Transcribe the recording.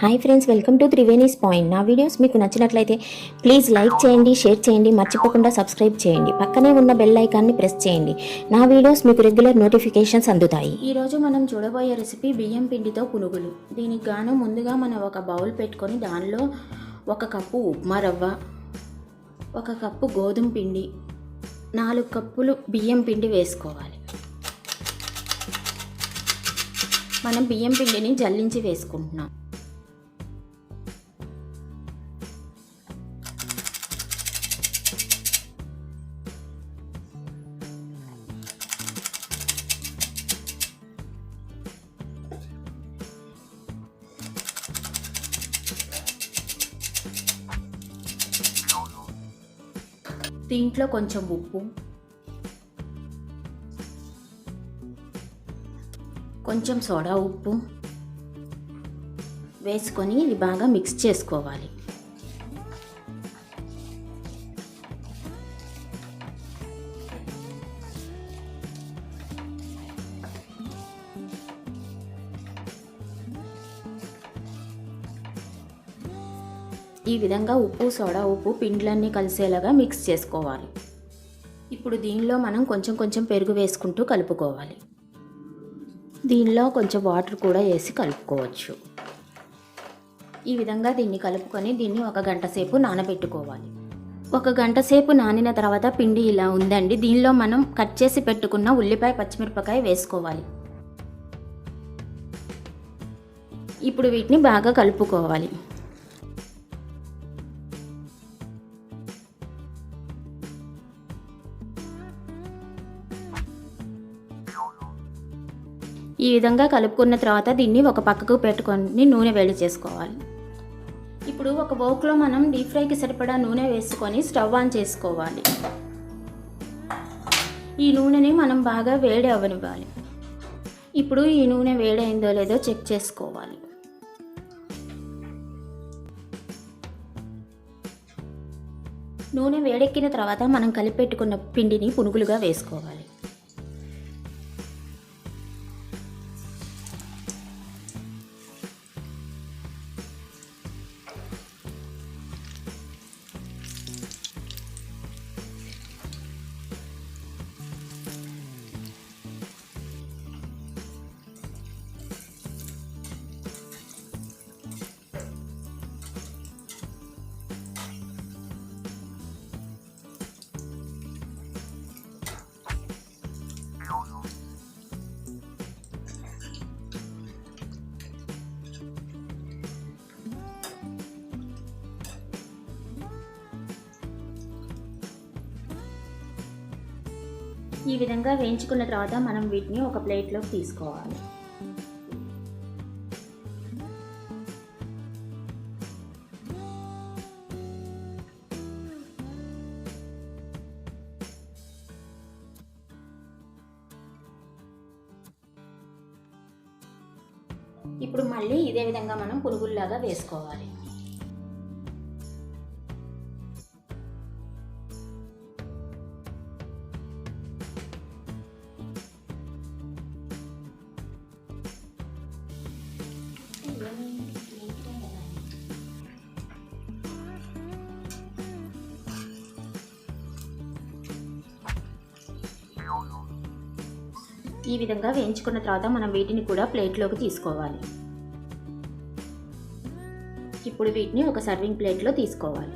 Hi friends, welcome to Triveni's point. నా videos మీకు నచ్చినట్లయితే ప్లీజ్ లైక్ చేయండి, షేర్ చేయండి, మర్చిపోకుండా సబ్స్క్రైబ్ చేయండి. పక్కనే ఉన్న బెల్ ఐకాన్ని ప్రెస్ చేయండి. నా వీడియోస్ మీకు రెగ్యులర్ నోటిఫికేషన్స్ అందుతాయి. ఈరోజు మనం చూడబోయే రెసిపీ బియ్యం పిండితో పునుగులు. దీనికి గాను ముందుగా మనం ఒక బౌల్ పెట్టుకొని దానిలో 1 కప్పు ఉప్మా రవ్వ, 1 కప్పు గోధుమ పిండి, 4 కప్పులు బియ్యం పిండి వేసుకోవాలి. మనం బియ్యం పిండిని జల్లించి వేసుకుంటున్నాం. దీంట్లో కొంచెం ఉప్పు, కొంచెం సోడా ఉప్పు వేసుకొని ఇది బాగా మిక్స్ చేసుకోవాలి. ఈ విధంగా ఉప్పు, సోడా ఉప్పు పిండిలన్నీ కలిసేలాగా మిక్స్ చేసుకోవాలి. ఇప్పుడు దీనిలో మనం కొంచెం పెరుగు వేసుకుంటూ కలుపుకోవాలి. దీనిలో కొంచెం వాటర్ కూడా వేసి కలుపుకోవచ్చు. ఈ విధంగా దీన్ని కలుపుకొని దీన్ని 1 గంట సేపు నానబెట్టుకోవాలి. 1 గంట సేపు నానిన తర్వాత పిండి ఇలా ఉందండి. దీనిలో మనం కట్ చేసి పెట్టుకున్న ఉల్లిపాయ, పచ్చిమిరపకాయ వేసుకోవాలి. ఇప్పుడు వీటిని బాగా కలుపుకోవాలి. ఈ విధంగా కలుపుకున్న తర్వాత దీన్ని ఒక పక్కకు పెట్టుకొని నూనె వేడి చేసుకోవాలి. ఇప్పుడు ఒక బౌల్లో మనం డీప్ ఫ్రైకి సరిపడా నూనె వేసుకొని స్టవ్ ఆన్ చేసుకోవాలి. ఈ నూనెని మనం బాగా వేడి అవ్వనివ్వాలి. ఇప్పుడు ఈ నూనె వేడైందో లేదో చెక్ చేసుకోవాలి. నూనె వేడెక్కిన తర్వాత మనం కలిపెట్టుకున్న పిండిని పునుగులుగా వేసుకోవాలి. ఈ విధంగా వేయించుకున్న తర్వాత మనం వీటిని ఒక ప్లేట్లోకి తీసుకోవాలి. ఇప్పుడు మళ్ళీ ఇదే విధంగా మనం పునుగుల్లాగా వేసుకోవాలి. ఈ విధంగా వేయించుకున్న తర్వాత మనం వీటిని కూడా ప్లేట్లోకి తీసుకోవాలి. ఇప్పుడు వీటిని ఒక సర్వింగ్ ప్లేట్లో తీసుకోవాలి.